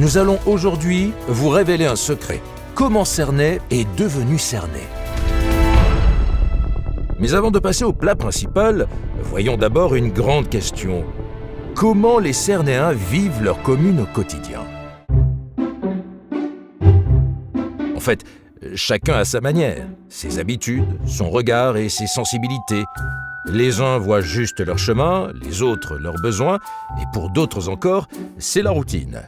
Nous allons aujourd'hui vous révéler un secret. Comment Cernay est devenu Cernay. Mais avant de passer au plat principal, voyons d'abord une grande question. Comment les Cernayens vivent leur commune au quotidien? En fait, chacun a sa manière, ses habitudes, son regard et ses sensibilités. Les uns voient juste leur chemin, les autres leurs besoins, et pour d'autres encore, c'est la routine.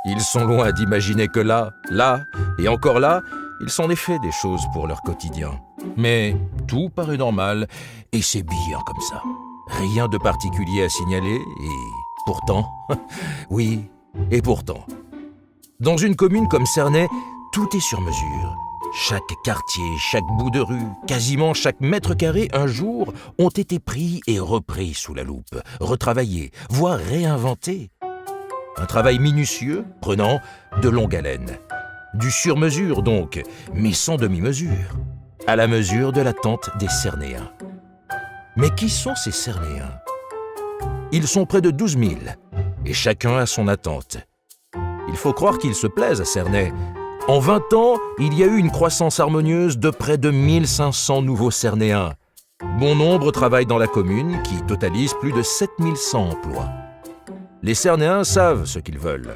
Ils sont loin d'imaginer que là, et encore là, il s'en est fait des choses pour leur quotidien. Mais tout paraît normal, et c'est bien comme ça. Rien de particulier à signaler, et pourtant, oui, et pourtant. Dans une commune comme Cernay, tout est sur mesure. Chaque quartier, chaque bout de rue, quasiment chaque mètre carré, un jour, ont été pris et repris sous la loupe, retravaillés, voire réinventés. Un travail minutieux, prenant de longue haleine. Du sur-mesure donc, mais sans demi-mesure. À la mesure de l'attente des Cernayens. Mais qui sont ces Cernayens? Ils sont près de 12 000, et chacun a son attente. Il faut croire qu'ils se plaisent à Cernay. En 20 ans, il y a eu une croissance harmonieuse de près de 1500 nouveaux Cernayens. Bon nombre travaillent dans la commune, qui totalise plus de 7100 emplois. Les Cernayens savent ce qu'ils veulent.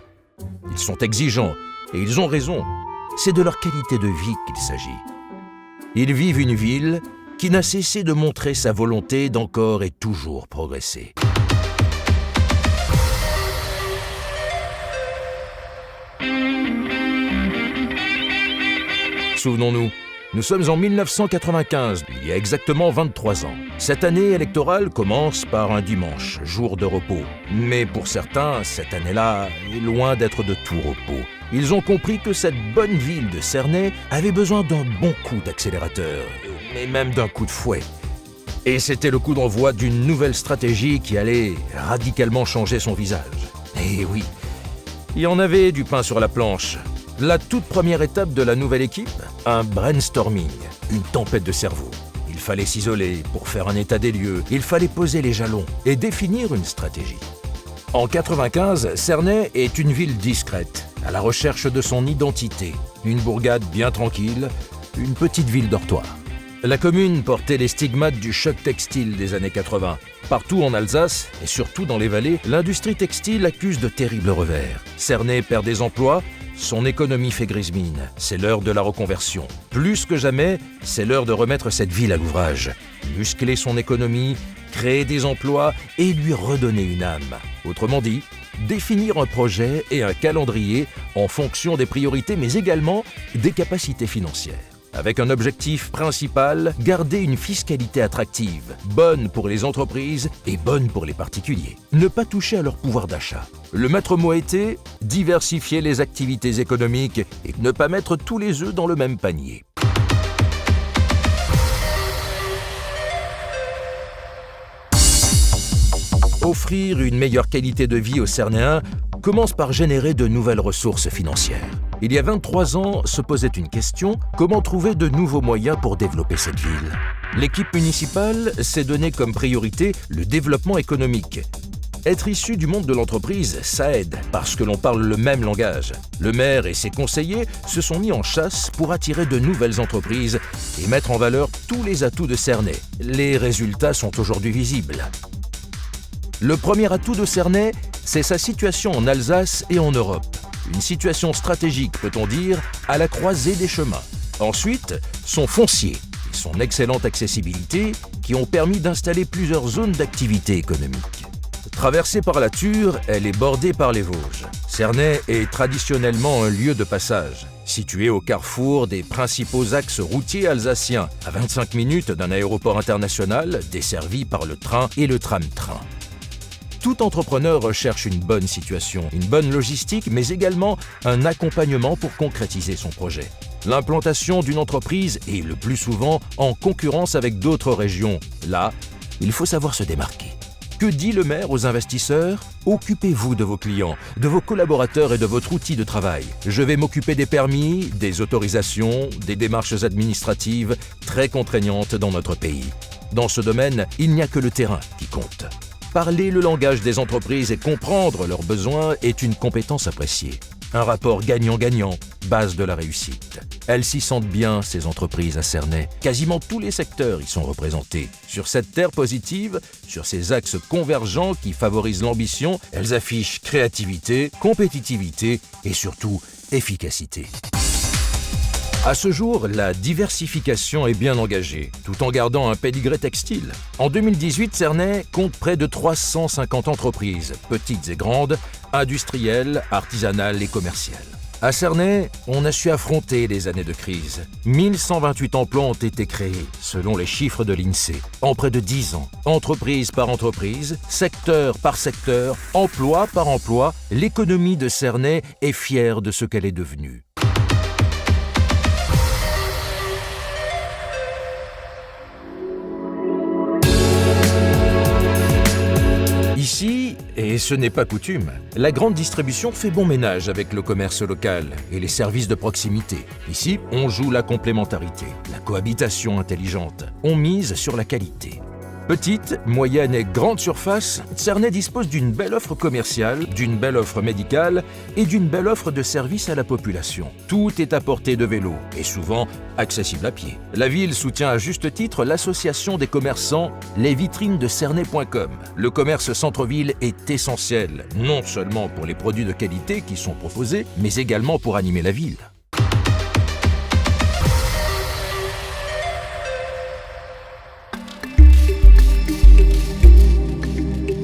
Ils sont exigeants, et ils ont raison. C'est de leur qualité de vie qu'il s'agit. Ils vivent une ville qui n'a cessé de montrer sa volonté d'encore et toujours progresser. Souvenons-nous, nous sommes en 1995, il y a exactement 23 ans. Cette année électorale commence par un dimanche, jour de repos. Mais pour certains, cette année-là est loin d'être de tout repos. Ils ont compris que cette bonne ville de Cernay avait besoin d'un bon coup d'accélérateur, mais même d'un coup de fouet. Et c'était le coup d'envoi d'une nouvelle stratégie qui allait radicalement changer son visage. Et oui, il y en avait du pain sur la planche. La toute première étape de la nouvelle équipe, un brainstorming, une tempête de cerveau. Il fallait s'isoler pour faire un état des lieux, il fallait poser les jalons et définir une stratégie. En 1995, Cernay est une ville discrète, à la recherche de son identité. Une bourgade bien tranquille, une petite ville dortoir. La commune portait les stigmates du choc textile des années 80. Partout en Alsace, et surtout dans les vallées, l'industrie textile accuse de terribles revers. Cernay perd des emplois, son économie fait grise mine. C'est l'heure de la reconversion. Plus que jamais, c'est l'heure de remettre cette ville à l'ouvrage. Muscler son économie, créer des emplois et lui redonner une âme. Autrement dit, définir un projet et un calendrier en fonction des priorités, mais également des capacités financières. Avec un objectif principal, garder une fiscalité attractive, bonne pour les entreprises et bonne pour les particuliers. Ne pas toucher à leur pouvoir d'achat. Le maître mot était diversifier les activités économiques et ne pas mettre tous les œufs dans le même panier. Offrir une meilleure qualité de vie aux Cernayens commence par générer de nouvelles ressources financières. Il y a 23 ans, se posait une question, comment trouver de nouveaux moyens pour développer cette ville? L'équipe municipale s'est donné comme priorité le développement économique. Être issu du monde de l'entreprise, ça aide, parce que l'on parle le même langage. Le maire et ses conseillers se sont mis en chasse pour attirer de nouvelles entreprises et mettre en valeur tous les atouts de Cernay. Les résultats sont aujourd'hui visibles. Le premier atout de Cernay, c'est sa situation en Alsace et en Europe. Une situation stratégique, peut-on dire, à la croisée des chemins. Ensuite, son foncier et son excellente accessibilité qui ont permis d'installer plusieurs zones d'activité économique. Traversée par la Thur, elle est bordée par les Vosges. Cernay est traditionnellement un lieu de passage, situé au carrefour des principaux axes routiers alsaciens, à 25 minutes d'un aéroport international desservi par le train et le tram-train. Tout entrepreneur recherche une bonne situation, une bonne logistique, mais également un accompagnement pour concrétiser son projet. L'implantation d'une entreprise est le plus souvent en concurrence avec d'autres régions. Là, il faut savoir se démarquer. Que dit le maire aux investisseurs? Occupez-vous de vos clients, de vos collaborateurs et de votre outil de travail. Je vais m'occuper des permis, des autorisations, des démarches administratives très contraignantes dans notre pays. Dans ce domaine, il n'y a que le terrain qui compte. Parler le langage des entreprises et comprendre leurs besoins est une compétence appréciée. Un rapport gagnant-gagnant, base de la réussite. Elles s'y sentent bien, ces entreprises à Cernay. Quasiment tous les secteurs y sont représentés. Sur cette terre positive, sur ces axes convergents qui favorisent l'ambition, elles affichent créativité, compétitivité et surtout efficacité. À ce jour, la diversification est bien engagée, tout en gardant un pédigré textile. En 2018, Cernay compte près de 350 entreprises, petites et grandes, industrielles, artisanales et commerciales. À Cernay, on a su affronter les années de crise. 1128 emplois ont été créés, selon les chiffres de l'INSEE, en près de 10 ans. Entreprise par entreprise, secteur par secteur, emploi par emploi, l'économie de Cernay est fière de ce qu'elle est devenue. Ici, et ce n'est pas coutume, la grande distribution fait bon ménage avec le commerce local et les services de proximité. Ici, on joue la complémentarité, la cohabitation intelligente. On mise sur la qualité. Petite, moyenne et grande surface, Cernay dispose d'une belle offre commerciale, d'une belle offre médicale et d'une belle offre de services à la population. Tout est à portée de vélo et souvent accessible à pied. La ville soutient à juste titre l'association des commerçants lesvitrinesdecernay.com. Le commerce centre-ville est essentiel, non seulement pour les produits de qualité qui sont proposés, mais également pour animer la ville.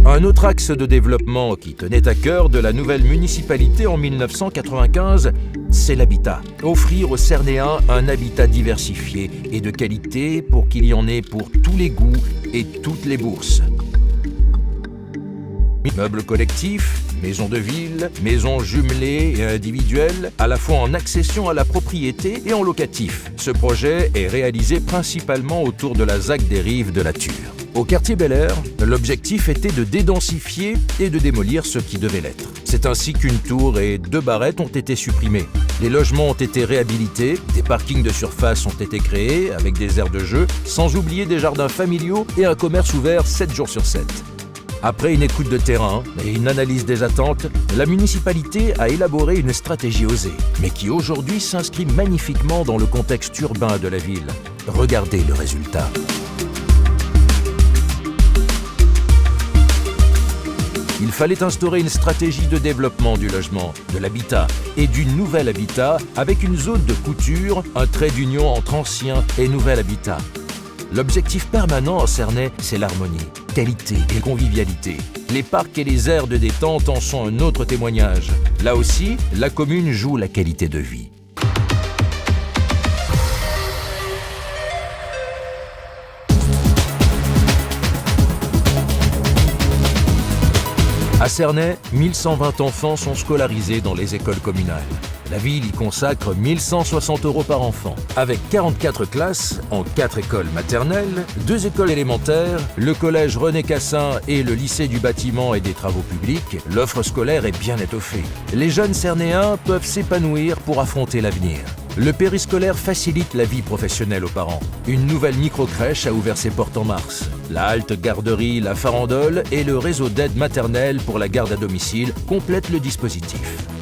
Un autre axe de développement qui tenait à cœur de la nouvelle municipalité en 1995, c'est l'habitat. Offrir aux Cernayens un habitat diversifié et de qualité pour qu'il y en ait pour tous les goûts et toutes les bourses. Meubles collectifs, maisons de ville, maisons jumelées et individuelles, à la fois en accession à la propriété et en locatif. Ce projet est réalisé principalement autour de la ZAC des Rives de la Thur. Au quartier Bel-Air, l'objectif était de dédensifier et de démolir ce qui devait l'être. C'est ainsi qu'une tour et 2 barrettes ont été supprimées. Les logements ont été réhabilités, des parkings de surface ont été créés avec des aires de jeu, sans oublier des jardins familiaux et un commerce ouvert 7 jours sur 7. Après une écoute de terrain et une analyse des attentes, la municipalité a élaboré une stratégie osée, mais qui aujourd'hui s'inscrit magnifiquement dans le contexte urbain de la ville. Regardez le résultat. Il fallait instaurer une stratégie de développement du logement, de l'habitat et du nouvel habitat avec une zone de couture, un trait d'union entre ancien et nouvel habitat. L'objectif permanent en Cernay, c'est l'harmonie, qualité et convivialité. Les parcs et les aires de détente en sont un autre témoignage. Là aussi, la commune joue la qualité de vie. À Cernay, 1120 enfants sont scolarisés dans les écoles communales. La ville y consacre 1160 € par enfant. Avec 44 classes en 4 écoles maternelles, 2 écoles élémentaires, le collège René Cassin et le lycée du bâtiment et des travaux publics, l'offre scolaire est bien étoffée. Les jeunes Cernayens peuvent s'épanouir pour affronter l'avenir. Le périscolaire facilite la vie professionnelle aux parents. Une nouvelle microcrèche a ouvert ses portes en mars. La halte garderie La Farandole et le réseau d'aide maternelle pour la garde à domicile complètent le dispositif.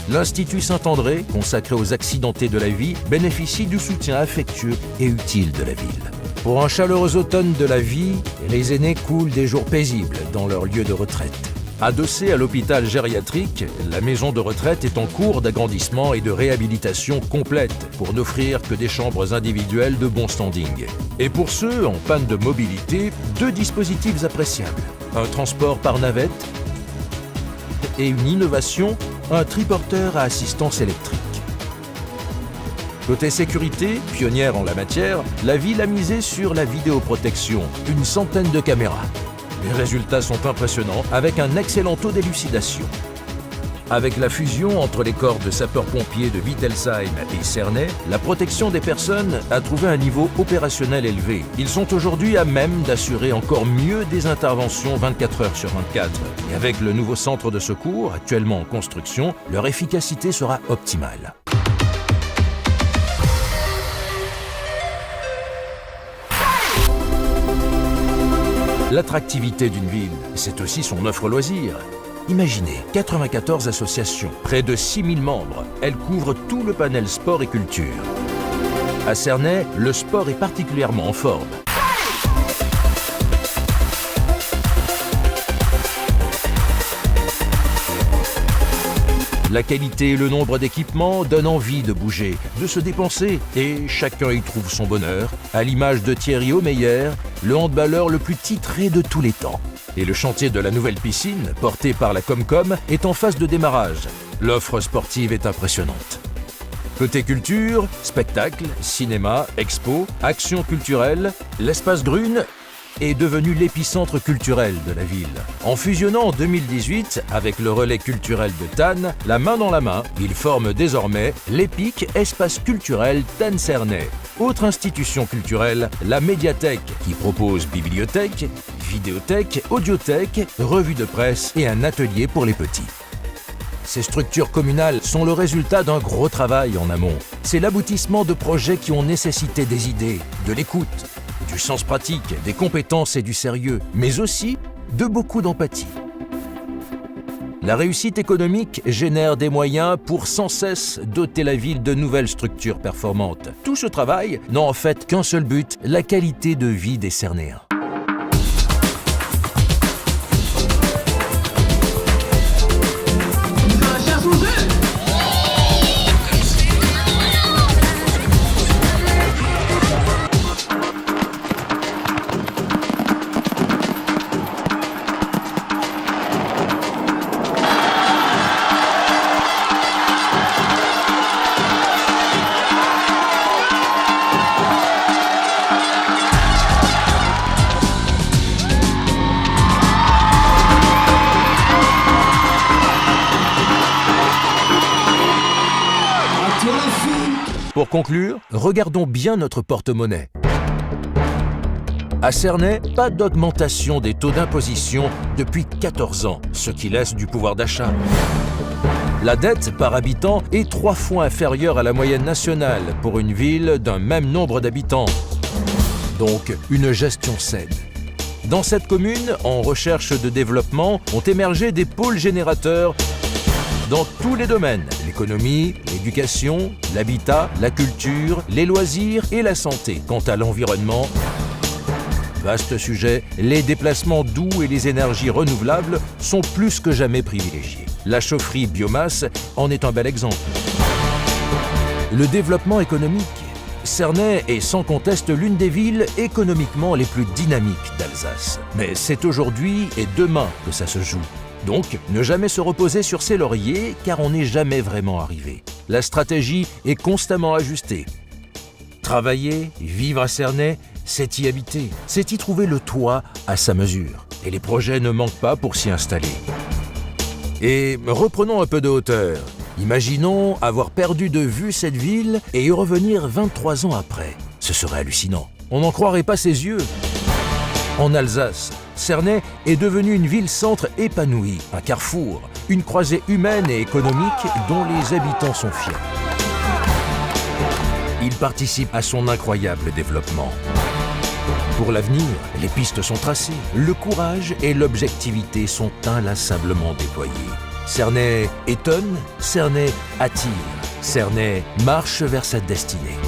L'Institut Saint-André, consacré aux accidentés de la vie, bénéficie du soutien affectueux et utile de la ville. Pour un chaleureux automne de la vie, les aînés coulent des jours paisibles dans leur lieu de retraite. Adossée à l'hôpital gériatrique, la maison de retraite est en cours d'agrandissement et de réhabilitation complète pour n'offrir que des chambres individuelles de bon standing. Et pour ceux en panne de mobilité, 2 dispositifs appréciables. Un transport par navette et une innovation, un triporteur à assistance électrique. Côté sécurité, pionnière en la matière, la ville a misé sur la vidéoprotection, une centaine de caméras. Les résultats sont impressionnants, avec un excellent taux d'élucidation. Avec la fusion entre les corps de sapeurs-pompiers de Wittelsheim et Cernay, la protection des personnes a trouvé un niveau opérationnel élevé. Ils sont aujourd'hui à même d'assurer encore mieux des interventions 24 heures sur 24. Et avec le nouveau centre de secours, actuellement en construction, leur efficacité sera optimale. L'attractivité d'une ville, c'est aussi son offre loisirs. Imaginez, 94 associations, près de 6000 membres. Elles couvrent tout le panel sport et culture. À Cernay, le sport est particulièrement en forme. La qualité et le nombre d'équipements donnent envie de bouger, de se dépenser, et chacun y trouve son bonheur, à l'image de Thierry Omeyer, le handballeur le plus titré de tous les temps. Et le chantier de la nouvelle piscine, porté par la Comcom, est en phase de démarrage. L'offre sportive est impressionnante. Côté culture, spectacle, cinéma, expo, action culturelle, l'espace Grune est devenu l'épicentre culturel de la ville. En fusionnant en 2018 avec le relais culturel de Tannes, la main dans la main, ils forment désormais l'EPIC Espace culturel Tannes-Cernay. Autre institution culturelle, la médiathèque, qui propose bibliothèque, vidéothèque, audiothèque, revue de presse et un atelier pour les petits. Ces structures communales sont le résultat d'un gros travail en amont. C'est l'aboutissement de projets qui ont nécessité des idées, de l'écoute, du sens pratique, des compétences et du sérieux, mais aussi de beaucoup d'empathie. La réussite économique génère des moyens pour sans cesse doter la ville de nouvelles structures performantes. Tout ce travail n'a en fait qu'un seul but, la qualité de vie des Cernéens. Pour conclure, regardons bien notre porte-monnaie. À Cernay, pas d'augmentation des taux d'imposition depuis 14 ans, ce qui laisse du pouvoir d'achat. La dette par habitant est 3 fois inférieure à la moyenne nationale pour une ville d'un même nombre d'habitants. Donc, une gestion saine. Dans cette commune, en recherche de développement, ont émergé des pôles générateurs dans tous les domaines, l'économie, l'éducation, l'habitat, la culture, les loisirs et la santé. Quant à l'environnement, vaste sujet, les déplacements doux et les énergies renouvelables sont plus que jamais privilégiés. La chaufferie biomasse en est un bel exemple. Le développement économique. Cernay est sans conteste l'une des villes économiquement les plus dynamiques d'Alsace. Mais c'est aujourd'hui et demain que ça se joue. Donc, ne jamais se reposer sur ses lauriers, car on n'est jamais vraiment arrivé. La stratégie est constamment ajustée. Travailler, vivre à Cernay, c'est y habiter, c'est y trouver le toit à sa mesure. Et les projets ne manquent pas pour s'y installer. Et reprenons un peu de hauteur. Imaginons avoir perdu de vue cette ville et y revenir 23 ans après. Ce serait hallucinant. On n'en croirait pas ses yeux. En Alsace, Cernay est devenue une ville-centre épanouie, un carrefour, une croisée humaine et économique dont les habitants sont fiers. Ils participent à son incroyable développement. Pour l'avenir, les pistes sont tracées, le courage et l'objectivité sont inlassablement déployés. Cernay étonne, Cernay attire, Cernay marche vers sa destinée.